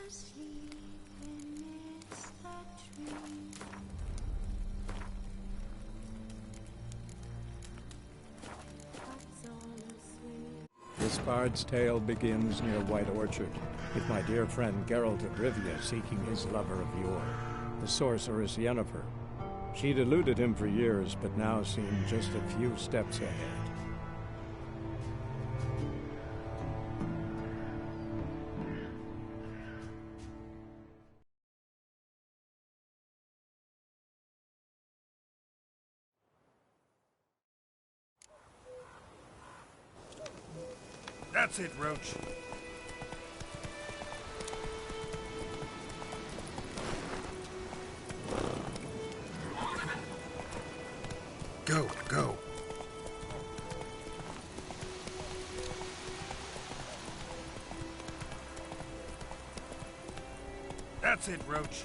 asleep amidst the trees. Hearts all asleep. This bard's tale begins near White Orchard, with my dear friend Geralt of Rivia seeking his lover of yore, the sorceress Yennefer. She'd eluded him for years, but now seemed just a few steps ahead. That's it, Roach. Go, go. That's it, Roach.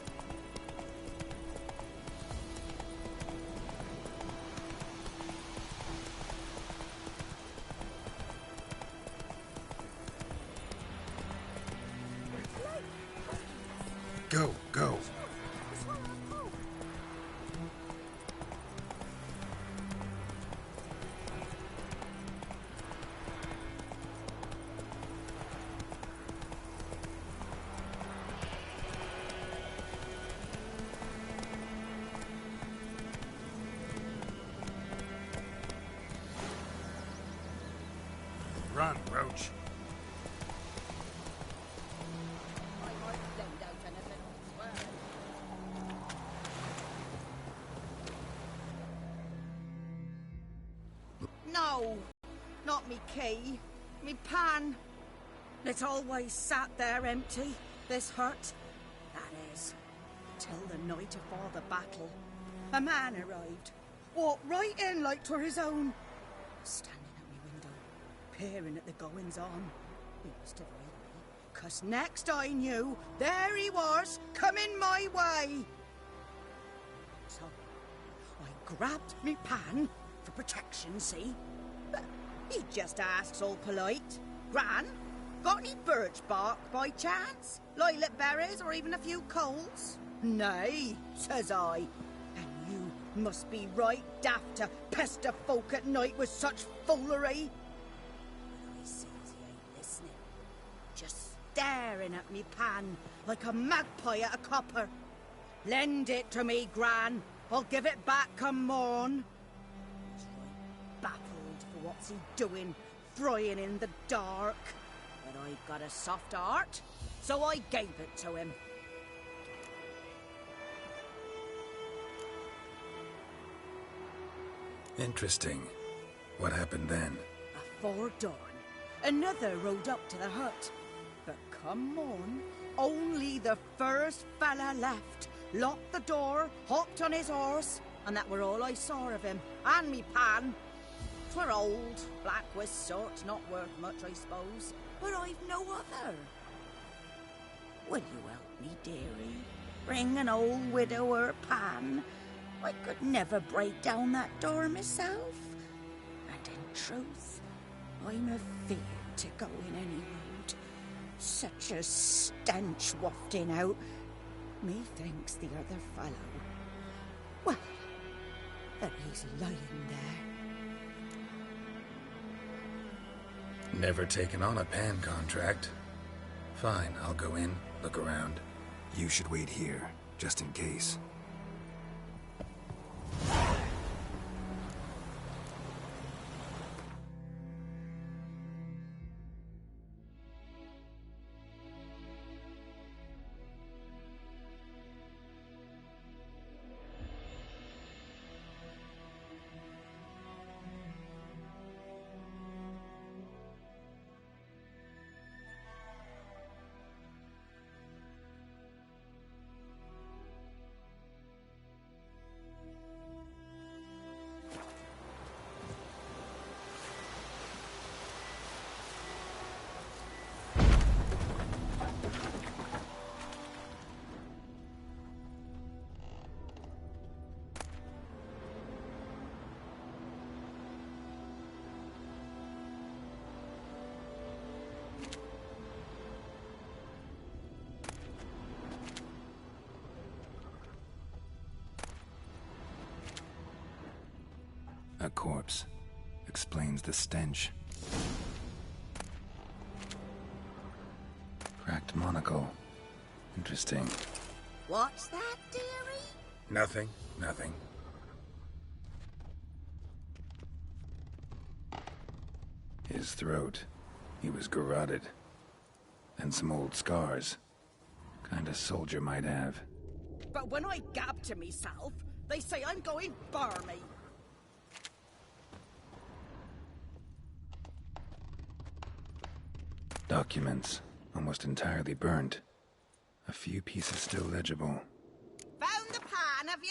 Go, go. Run, Roach. No, not me key, me pan. It always sat there empty, this hut. That is, till the night afore the battle. A man arrived, walked right in like 'twere his own, standing at me window, peering at the goings-on. He must have heard me, 'cause next I knew, there he was, coming my way. So, I grabbed me pan, for protection, see? But he just asks all polite, Gran, got any birch bark by chance? Lilac berries or even a few coals? Nay, says I, and you must be right daft to pester folk at night with such foolery. But I sees he ain't listening, just staring at me pan like a magpie at a copper. Lend it to me, Gran. I'll give it back come morn. He's right baffled for what's he doing, frying in the dark. But I got a soft heart, so I gave it to him. Interesting. What happened then? Afore dawn, another rode up to the hut. But come morn, only the first fella left. Locked the door, hopped on his horse, and that were all I saw of him, and me pan. 'Twere old, black-wist sort, not worth much, I suppose, but I've no other. Will you help me, dearie? Bring an old widower pan. I could never break down that door myself. And in truth, I'm afeard to go in any road. Such a stench wafting out. Methinks the other fellow, well, that he's lying there. Never taken on a pan contract. Fine, I'll go in, look around. You should wait here, just in case. A corpse. Explains the stench. Cracked monocle. Interesting. What's that, dearie? Nothing. Nothing. His throat. He was garroted. And some old scars. Kinda soldier might have. But when I gab to myself, they say I'm going barmy. Documents. Almost entirely burnt. A few pieces still legible. Found the pan, have ye?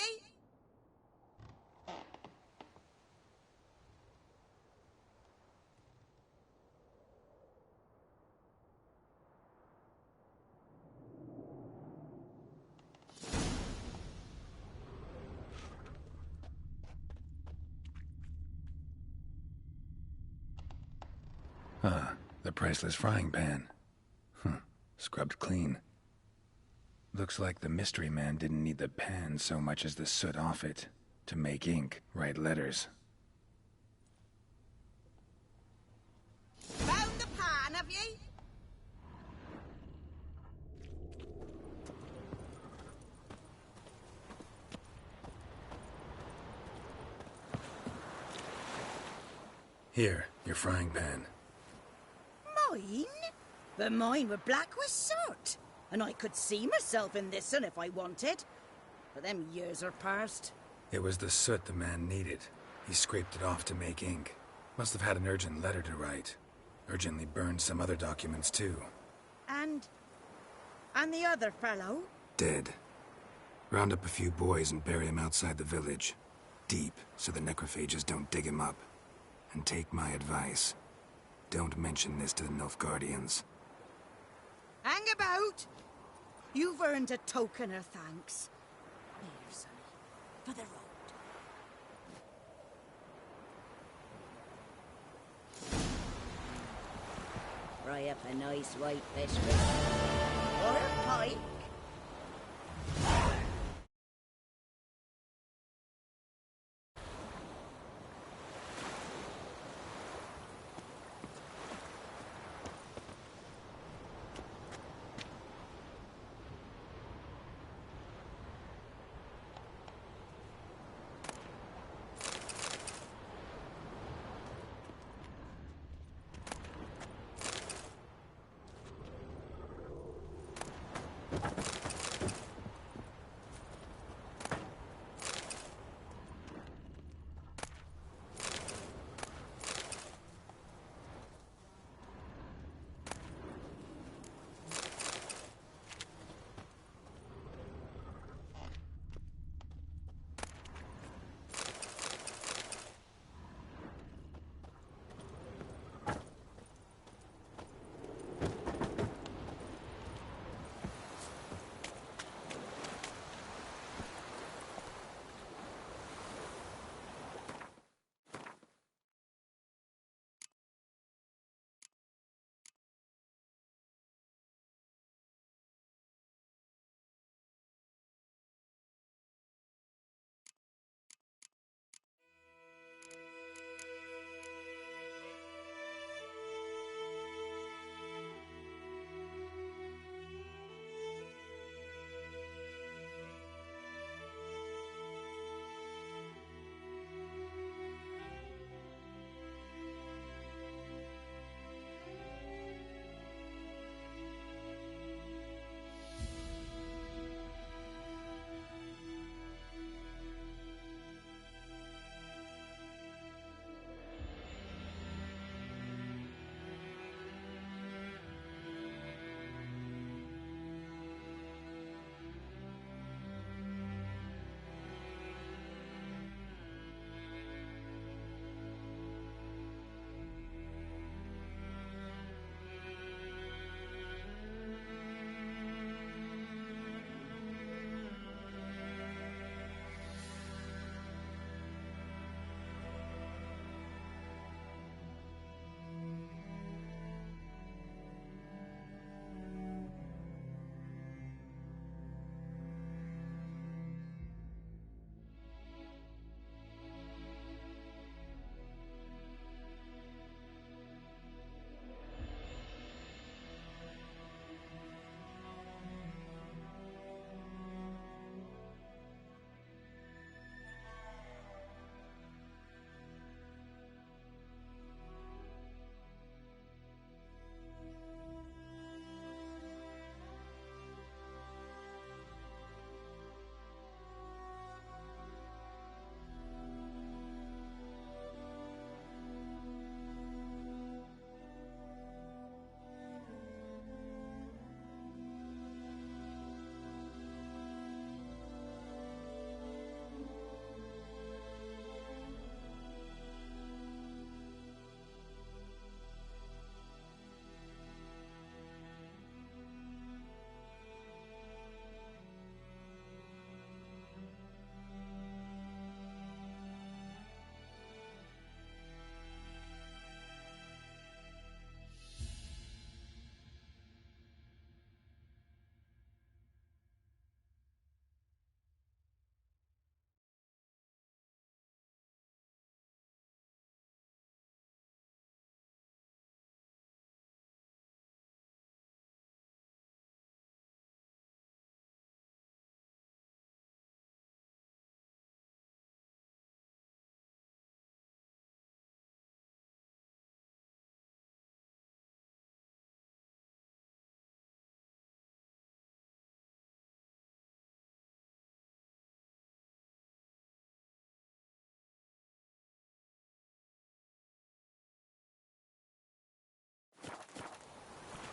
Ah, the priceless frying pan. Scrubbed clean. Looks like the mystery man didn't need the pan so much as the soot off it. To make ink, write letters. Found the pan, have ye? Here, your frying pan. Mine? But mine were black with soot. And I could see myself in this one if I wanted. But them years are past. It was the soot the man needed. He scraped it off to make ink. Must have had an urgent letter to write. Urgently burned some other documents too. And the other fellow? Dead. Round up a few boys and bury him outside the village. Deep, so the necrophages don't dig him up. And take my advice. Don't mention this to the Nilfgaardians. Hang about! You've earned a token of thanks. Here, sonny, for the road. Fry up a nice white biscuit. Or a pike.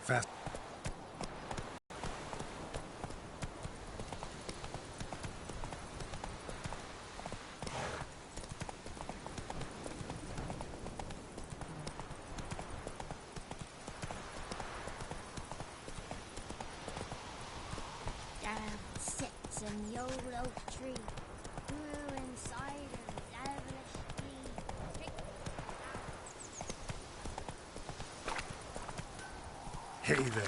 Fast. Down sits in the old oak tree, grew inside of the devilish tree. Hey there.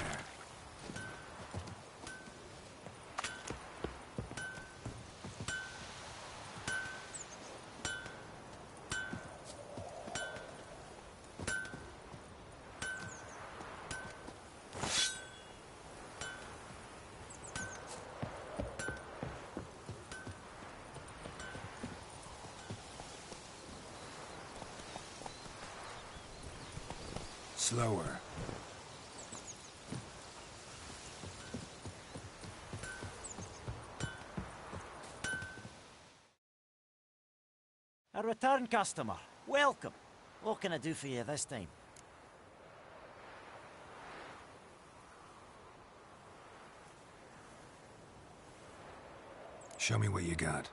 Slower. A return customer. Welcome. What can I do for you this time? Show me what you got.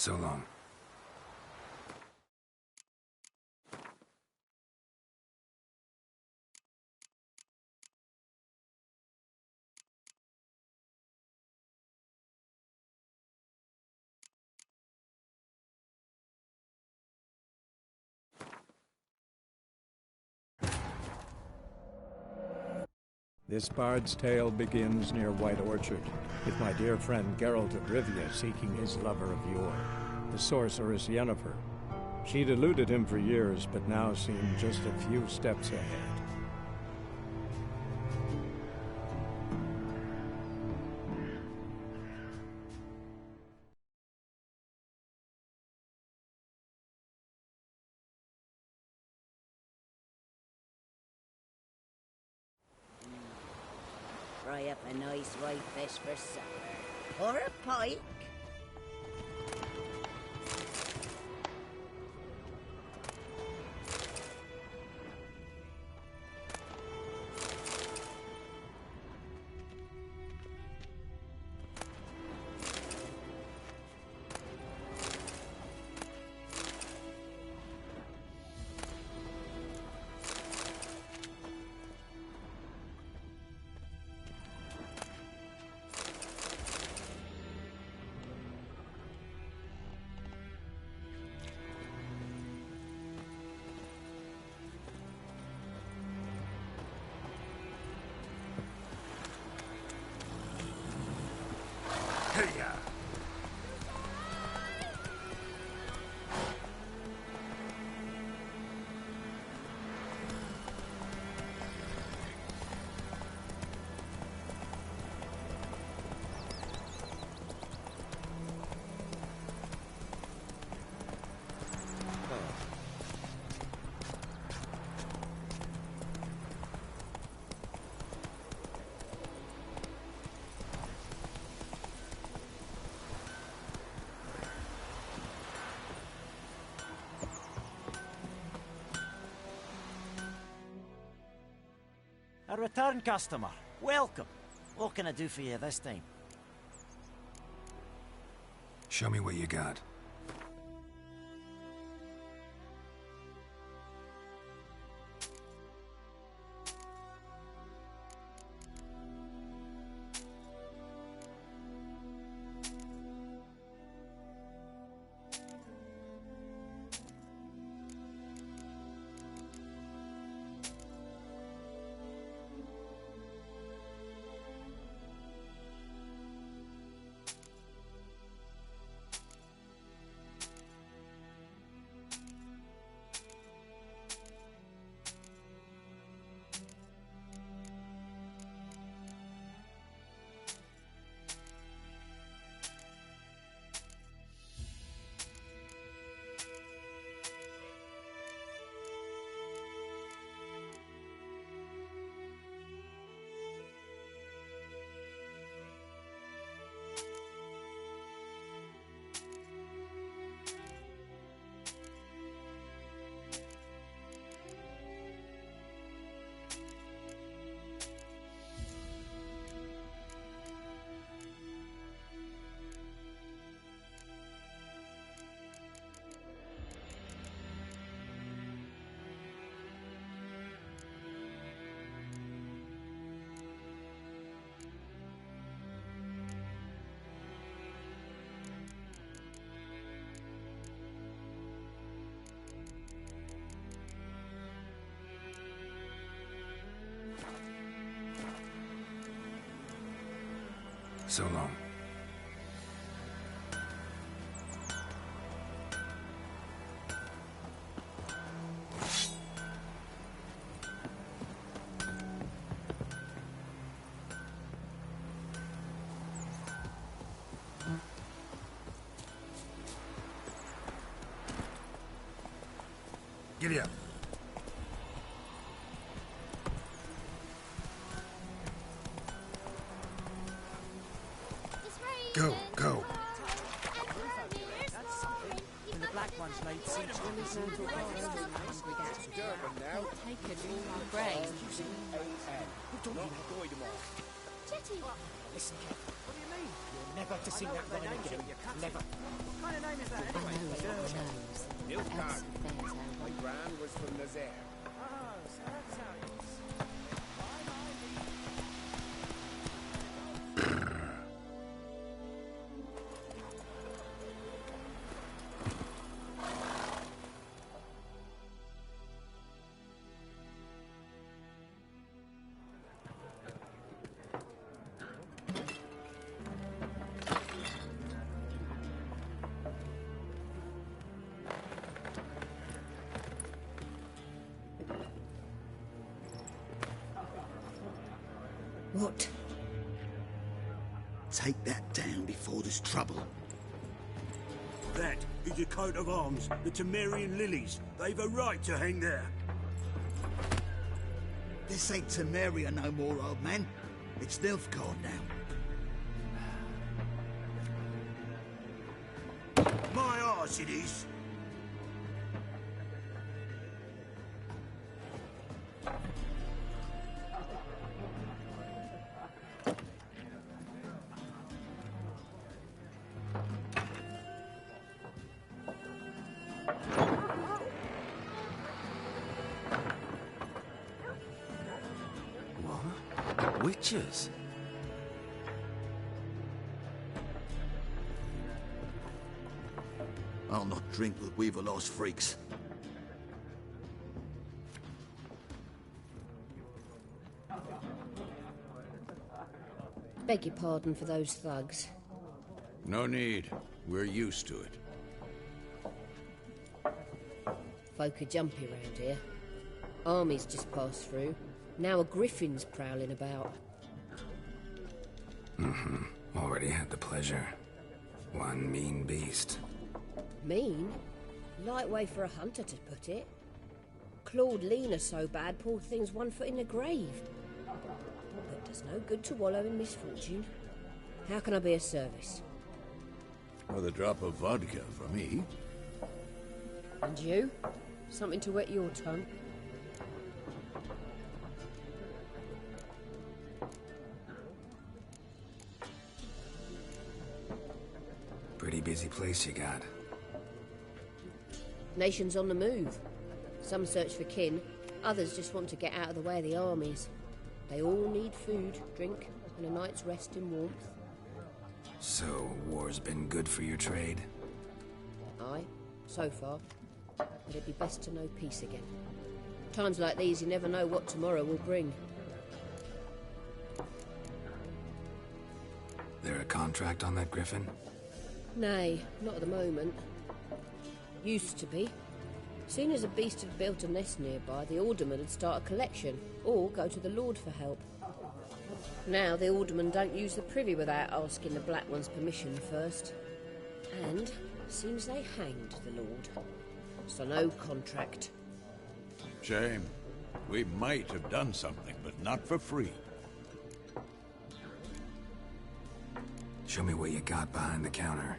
So long. This bard's tale begins near White Orchard, with my dear friend Geralt of Rivia seeking his lover of yore, the sorceress Yennefer. She'd eluded him for years, but now seemed just a few steps ahead. Fry up a nice white fish for supper. Or a pike. Hey-ya! A return customer. Welcome. What can I do for you this time? Show me what you got. So long. Giddy up. Go, go. And the black ones laid siege to this little taken all our brains. Listen, Kev. What do you mean? You're never to sing that line again. Never. What kind of name is that anyway? Nilfgaard. My gran was from Nazaire. Oh, so that's how it is. What? Take that down before there's trouble. That is a coat of arms, the Temerian lilies. They've a right to hang there. This ain't Temeria no more, old man. It's Nilfgaard now. My arse it is. Witches? I'll not drink with Weaver-lost freaks. Beg your pardon for those thugs. No need. We're used to it. Folk are jumpy round here. Armies just passed through. Now a griffin's prowling about. Already had the pleasure. One mean beast. Mean? Light way for a hunter to put it. Clawed Lena so bad, poor thing's 1 foot in the grave. But does no good to wallow in misfortune. How can I be of service? With a drop of vodka for me. And you? Something to wet your tongue? Mighty busy place you got. Nations on the move. Some search for kin, others just want to get out of the way of the armies. They all need food, drink, and a night's rest in warmth. So, war's been good for your trade? Aye, so far. But it'd be best to know peace again. Times like these, you never know what tomorrow will bring. There a contract on that Griffin? Nay, not at the moment. Used to be. Soon as a beast had built a nest nearby, the alderman would start a collection, or go to the Lord for help. Now the aldermen don't use the privy without asking the Black One's permission first. And seems they hanged the Lord. So no contract. Shame. We might have done something, but not for free. Show me what you got behind the counter.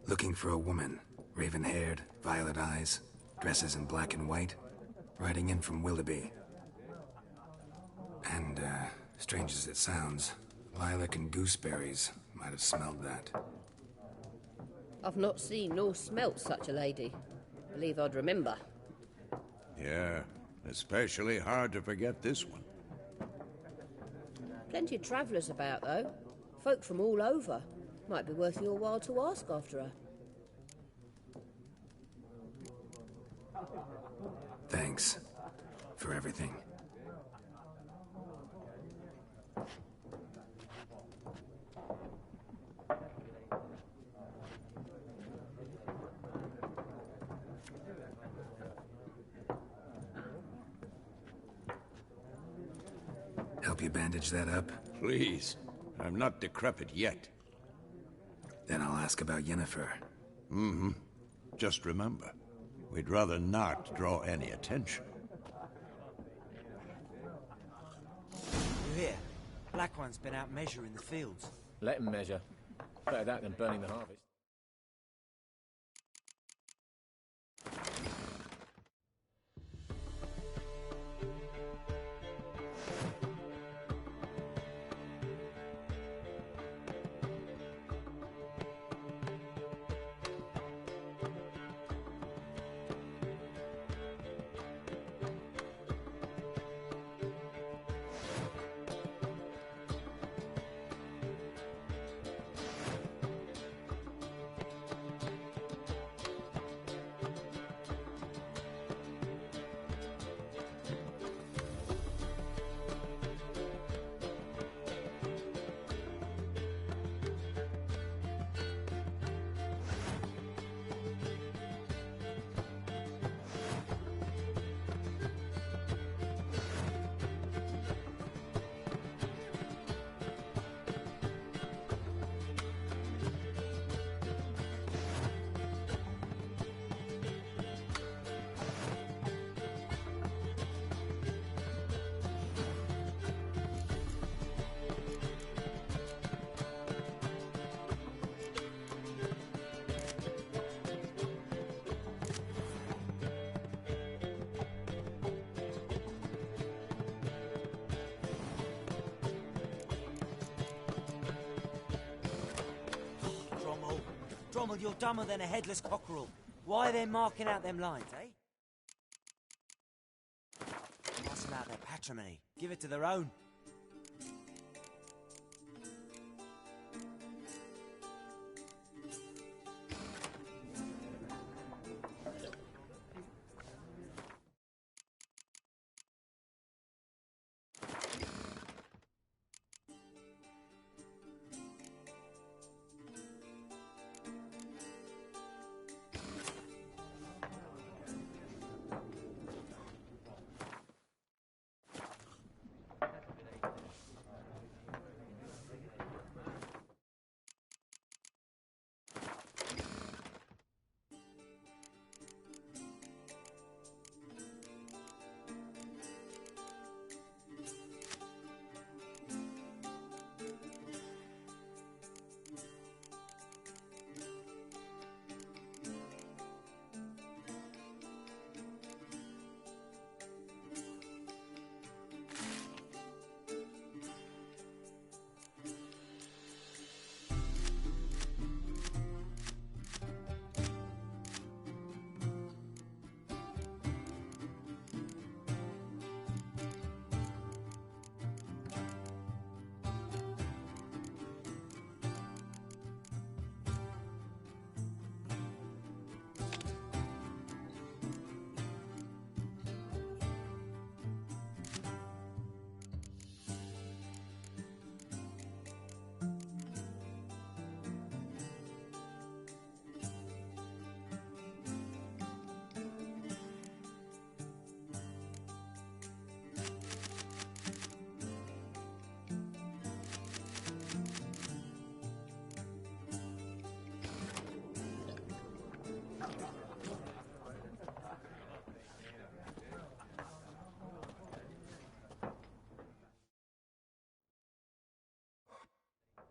Looking for a woman. Raven-haired, violet eyes, dresses in black and white. Riding in from Willoughby. And, strange as it sounds, lilac and gooseberries might have smelled that. I've not seen nor smelt such a lady. Believe I'd remember. Yeah, especially hard to forget this one. Plenty of travellers about, though. Folk from all over. Might be worth your while to ask after her. Thanks for everything. Help you bandage that up? Please. I'm not decrepit yet. Then I'll ask about Yennefer. Mm-hmm. Just remember, we'd rather not draw any attention. You hear? Black One's been out measuring the fields. Let him measure. Better that than burning the harvest. Drommel, you're dumber than a headless cockerel. Why are they marking out them lines, eh? patrimony. Give it to their own.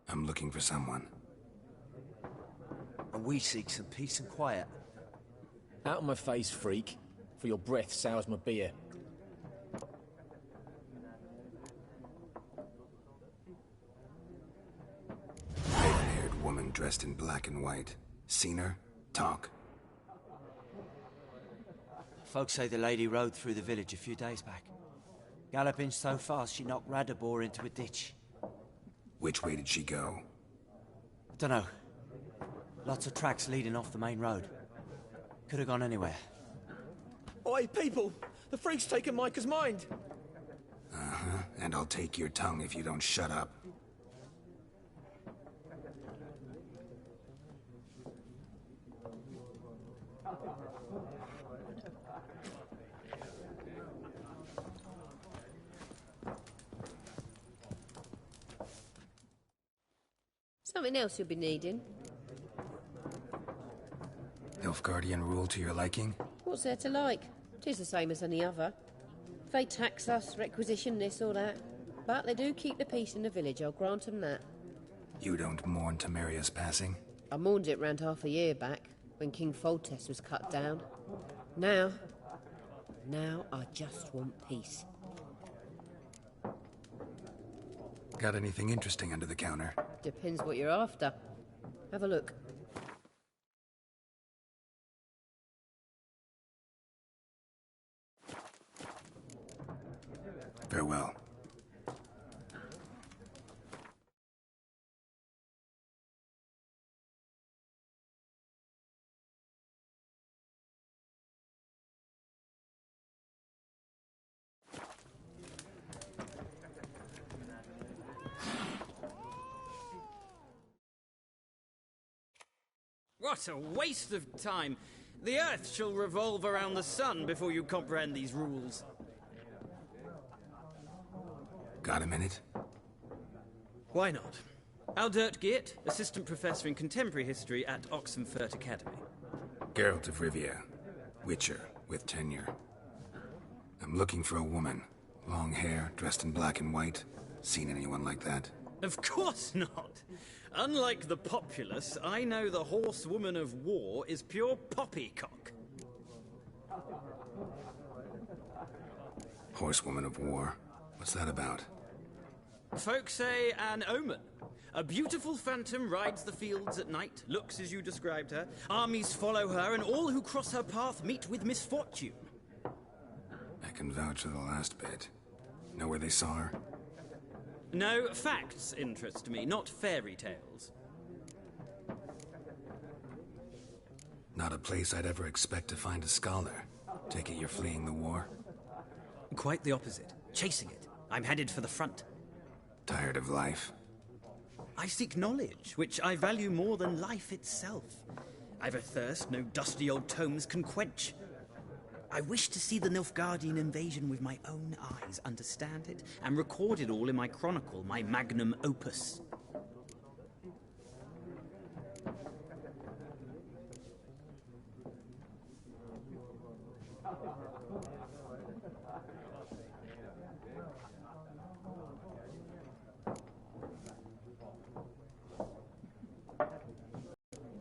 I'm looking for someone. And we seek some peace and quiet. Out of my face, freak. For your breath sours my beer. Raven-haired woman dressed in black and white. Seen her? Talk. Folks say the lady rode through the village a few days back. Galloping so fast she knocked Radabor into a ditch. Which way did she go? I don't know. Lots of tracks leading off the main road. Could have gone anywhere. Oi, people! The freak's taken Micah's mind! Uh-huh, and I'll take your tongue if you don't shut up. Something else you'll be needing. Nilfgaardian rule to your liking? What's there to like? 'Tis the same as any other. They tax us, requisition this or that. But they do keep the peace in the village, I'll grant 'em that. You don't mourn Temeria's passing? I mourned it round half a year back, when King Foltest was cut down. Now I just want peace. Got anything interesting under the counter? Depends what you're after. Have a look. Farewell. What a waste of time! The Earth shall revolve around the sun before you comprehend these rules. Got a minute? Why not? Aldert Geert, Assistant Professor in Contemporary History at Oxenfurt Academy. Geralt of Rivia, Witcher, with tenure. I'm looking for a woman. Long hair, dressed in black and white. Seen anyone like that? Of course not! Unlike the populace, I know the horsewoman of war is pure poppycock. Horsewoman of war? What's that about? Folk say an omen. A beautiful phantom rides the fields at night, looks as you described her. Armies follow her, and all who cross her path meet with misfortune. I can vouch for the last bit. Know where they saw her? No, facts interest me, not fairy tales. Not a place I'd ever expect to find a scholar. Take it you're fleeing the war? Quite the opposite. Chasing it. I'm headed for the front. Tired of life? I seek knowledge, which I value more than life itself. I've a thirst no dusty old tomes can quench. I wish to see the Nilfgaardian invasion with my own eyes, understand it, and record it all in my chronicle, my magnum opus.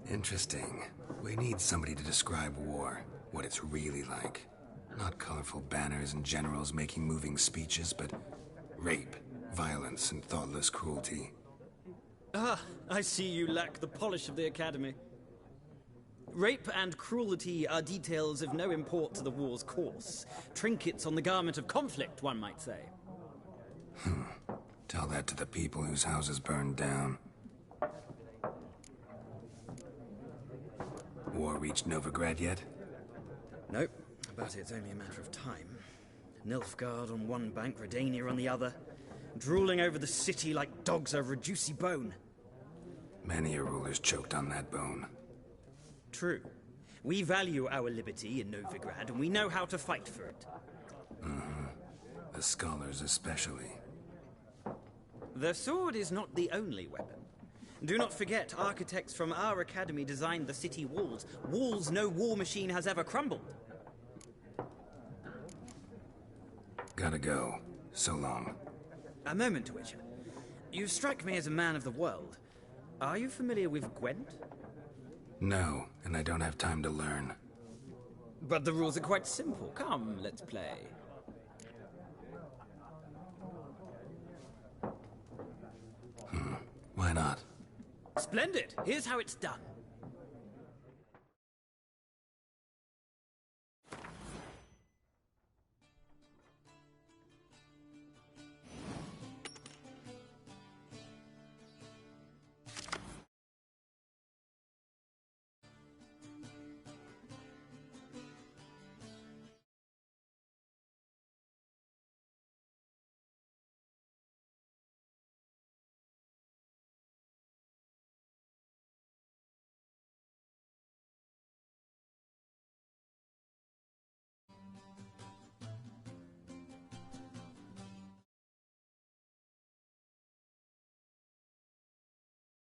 Interesting. We need somebody to describe war, what it's really like. Not colorful banners and generals making moving speeches, but rape, violence, and thoughtless cruelty. Ah, I see you lack the polish of the Academy. Rape and cruelty are details of no import to the war's course. Trinkets on the garment of conflict, one might say. Tell that to the people whose houses burned down. War reached Novigrad yet? Nope, but it's only a matter of time. Nilfgaard on one bank, Redania on the other, drooling over the city like dogs over a juicy bone. Many a ruler's choked on that bone. True. We value our liberty in Novigrad, and we know how to fight for it. The scholars especially. The sword is not the only weapon. Do not forget, architects from our academy designed the city walls. Walls no war machine has ever crumbled. Gotta go. So long. A moment, Witcher. You strike me as a man of the world. Are you familiar with Gwent? No, and I don't have time to learn. But the rules are quite simple. Come, let's play. Why not? Splendid! Here's how it's done.